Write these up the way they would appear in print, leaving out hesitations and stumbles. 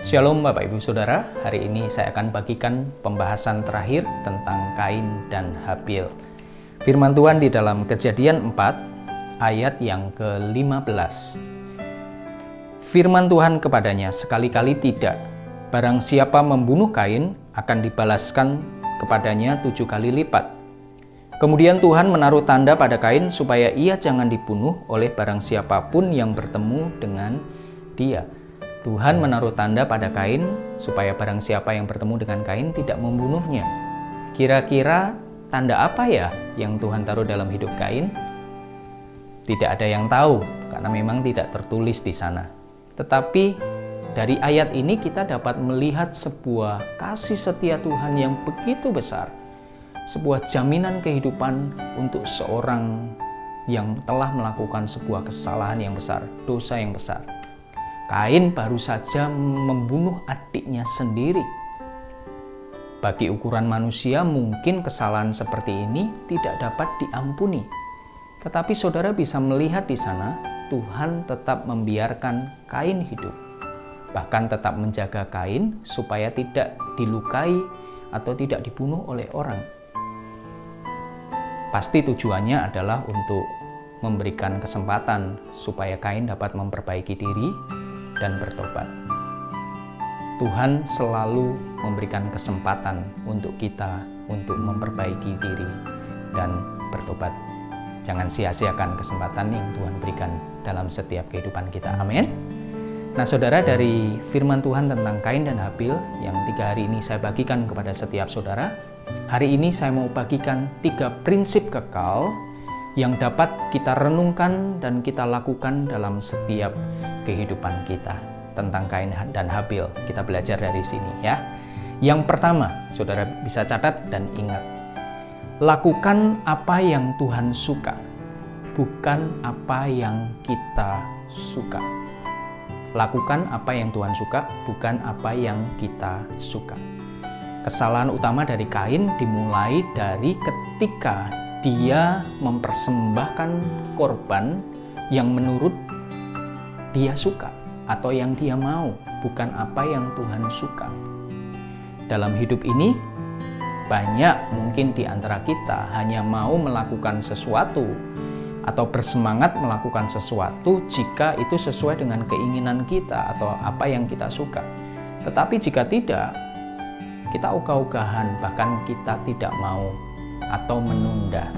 Shalom Bapak Ibu Saudara, hari ini saya akan bagikan pembahasan terakhir tentang Kain dan Habil. Firman Tuhan di dalam Kejadian 4 ayat yang ke-15. Firman Tuhan kepadanya, sekali-kali tidak. Barang siapa membunuh Kain akan dibalaskan kepadanya 7 kali lipat. Kemudian Tuhan menaruh tanda pada Kain supaya ia jangan dibunuh oleh barang siapapun yang bertemu dengan dia. Tuhan menaruh tanda pada Kain supaya barang siapa yang bertemu dengan Kain tidak membunuhnya. Kira-kira tanda apa ya yang Tuhan taruh dalam hidup Kain? Tidak ada yang tahu karena memang tidak tertulis di sana. Tetapi dari ayat ini kita dapat melihat sebuah kasih setia Tuhan yang begitu besar. Sebuah jaminan kehidupan untuk seorang yang telah melakukan sebuah kesalahan yang besar, dosa yang besar. Kain baru saja membunuh adiknya sendiri. Bagi ukuran manusia mungkin kesalahan seperti ini tidak dapat diampuni. Tetapi saudara bisa melihat di sana Tuhan tetap membiarkan Kain hidup. Bahkan tetap menjaga Kain supaya tidak dilukai atau tidak dibunuh oleh orang. Pasti tujuannya adalah untuk memberikan kesempatan supaya Kain dapat memperbaiki diri dan bertobat. Tuhan selalu memberikan kesempatan untuk kita untuk memperbaiki diri dan bertobat. Jangan sia-siakan kesempatan yang Tuhan berikan dalam setiap kehidupan kita. Amin. Nah saudara, dari firman Tuhan tentang Kain dan Habil yang 3 hari ini saya bagikan kepada setiap saudara, hari ini saya mau bagikan 3 prinsip kekal yang dapat kita renungkan dan kita lakukan dalam setiap kehidupan kita tentang Kain dan Habil. Kita belajar dari sini ya. Yang pertama, saudara bisa catat dan ingat. Lakukan apa yang Tuhan suka, bukan apa yang kita suka. Lakukan apa yang Tuhan suka, bukan apa yang kita suka. Kesalahan utama dari Kain dimulai dari ketika dia mempersembahkan korban yang menurut dia suka atau yang dia mau, bukan apa yang Tuhan suka. Dalam hidup ini, banyak mungkin di antara kita hanya mau melakukan sesuatu atau bersemangat melakukan sesuatu jika itu sesuai dengan keinginan kita atau apa yang kita suka. Tetapi jika tidak, kita ogah-ogahan, bahkan kita tidak mau atau menunda.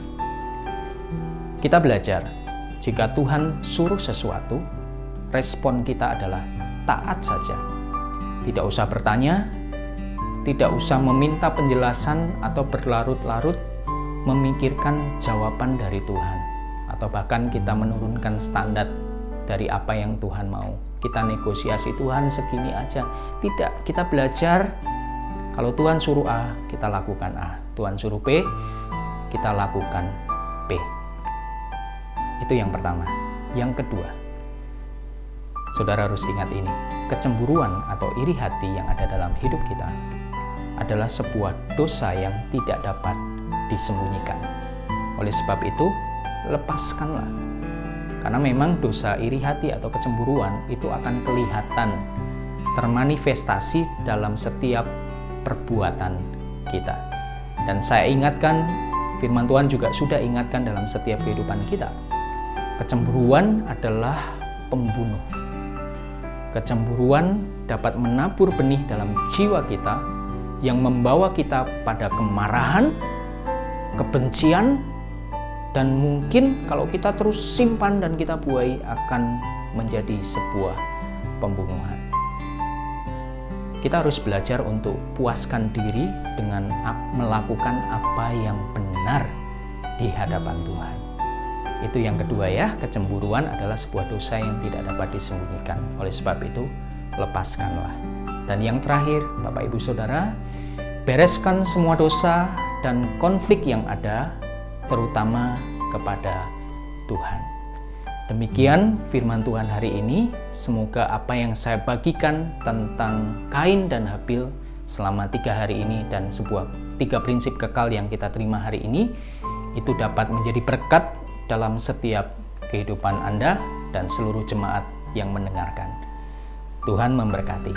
Kita belajar, jika Tuhan suruh sesuatu, respon kita adalah taat saja. Tidak usah bertanya, tidak usah meminta penjelasan atau berlarut-larut memikirkan jawaban dari Tuhan. Atau bahkan kita menurunkan standar dari apa yang Tuhan mau. Kita negosiasi, Tuhan segini aja. Tidak, kita belajar. Kalau Tuhan suruh A, kita lakukan A. Tuhan suruh B, kita lakukan B. Itu yang pertama. Yang kedua, saudara harus ingat ini. Kecemburuan atau iri hati yang ada dalam hidup kita adalah sebuah dosa yang tidak dapat disembunyikan. Oleh sebab itu, lepaskanlah. Karena memang dosa iri hati atau kecemburuan itu akan kelihatan termanifestasi dalam setiap perbuatan kita. Dan saya ingatkan, firman Tuhan juga sudah ingatkan dalam setiap kehidupan kita. Kecemburuan adalah pembunuh. Kecemburuan dapat menabur benih dalam jiwa kita yang membawa kita pada kemarahan, kebencian, dan mungkin kalau kita terus simpan dan kita buai akan menjadi sebuah pembunuhan. Kita harus belajar untuk puaskan diri dengan melakukan apa yang benar di hadapan Tuhan. Itu yang kedua ya, kecemburuan adalah sebuah dosa yang tidak dapat disembunyikan. Oleh sebab itu, lepaskanlah. Dan yang terakhir, Bapak Ibu Saudara, bereskan semua dosa dan konflik yang ada, terutama kepada Tuhan. Demikian firman Tuhan hari ini. Semoga apa yang saya bagikan tentang Kain dan Habil selama 3 hari ini dan sebuah 3 prinsip kekal yang kita terima hari ini, itu dapat menjadi berkat dalam setiap kehidupan Anda dan seluruh jemaat yang mendengarkan. Tuhan memberkati.